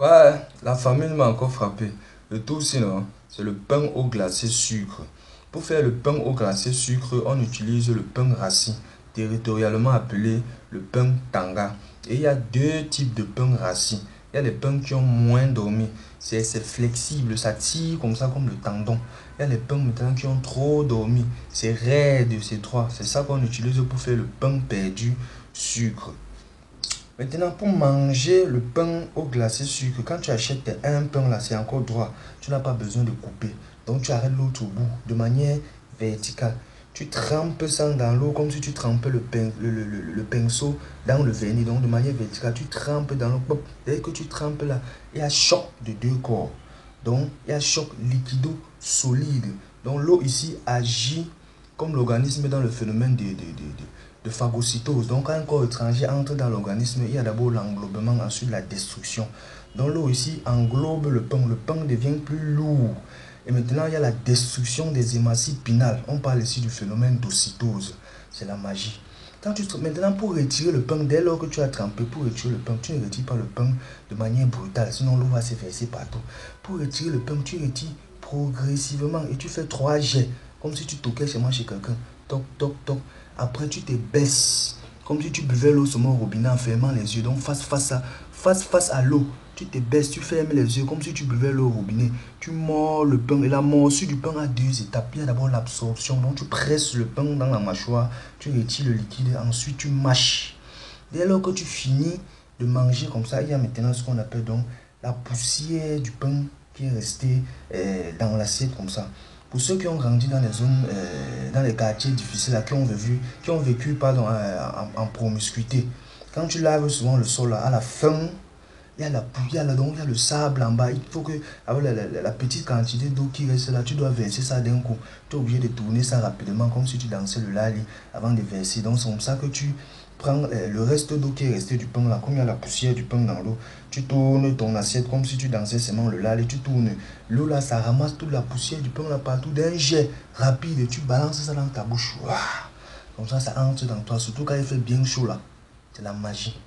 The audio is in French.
Ouais, la famille m'a encore frappé. Le tout sinon, c'est le pain au glacé sucre. Pour faire le pain au glacé sucre, on utilise le pain rassis, territorialement appelé le pain tanga. Et il y a deux types de pain rassis. Il y a les pains qui ont moins dormi. C'est flexible, ça tire comme ça, comme le tendon. Il y a les pains maintenant qui ont trop dormi. C'est raide, ces trois. C'est ça qu'on utilise pour faire le pain perdu sucre. Maintenant, pour manger le pain au glacé sucre, quand tu achètes un pain là, c'est encore droit. Tu n'as pas besoin de couper. Donc, tu arrêtes l'autre bout de manière verticale. Tu trempes ça dans l'eau comme si tu trempais le pinceau dans le vernis. Donc, de manière verticale, tu trempes dans l'eau. Dès que tu trempes là, il y a choc de deux corps. Donc, il y a choc liquido-solide. Donc, l'eau ici agit comme l'organisme dans le phénomène de phagocytose. Donc, quand un corps étranger entre dans l'organisme, il y a d'abord l'englobement, ensuite la destruction. Donc, l'eau ici englobe le pain. Le pain devient plus lourd. Et maintenant, il y a la destruction des hématies pinales. On parle ici du phénomène d'ocytose. C'est la magie. Maintenant, pour retirer le pain, dès lors que tu as trempé, pour retirer le pain, tu ne retires pas le pain de manière brutale, sinon l'eau va se verser partout. Pour retirer le pain, tu retires progressivement et tu fais 3 jets, comme si tu toquais chez quelqu'un. Toc, toc, toc. Après, tu te baisses, comme si tu buvais l'eau sur mon robinet en fermant les yeux. Donc, face à l'eau. Tu te baisses, tu fermes les yeux comme si tu buvais l'eau au robinet. Tu mords le pain. Et la morsure du pain a deux étapes. Il y a d'abord l'absorption. Donc, tu presses le pain dans la mâchoire. Tu retires le liquide. Ensuite, tu mâches. Dès lors que tu finis de manger comme ça, il y a maintenant ce qu'on appelle donc la poussière du pain qui est restée dans l'assiette comme ça. Pour ceux qui ont grandi dans les zones, dans les quartiers difficiles, là, qui ont vécu pardon, en promiscuité, quand tu laves souvent le sol, là, à la fin, il y a la poussière, donc il y a le sable en bas. Il faut que, avec la petite quantité d'eau qui reste là, tu dois verser ça d'un coup. Tu es obligé de tourner ça rapidement, comme si tu dansais le lali avant de verser. Donc c'est comme ça que tu prends le reste d'eau qui est resté du pain là, comme il y a la poussière du pain dans l'eau. Tu tournes ton assiette comme si tu dansais seulement le lali. Tu tournes. L'eau là, ça ramasse toute la poussière du pain là partout d'un jet rapide. Et tu balances ça dans ta bouche. Waouh! Comme ça entre dans toi. Surtout quand il fait bien chaud là. C'est la magie.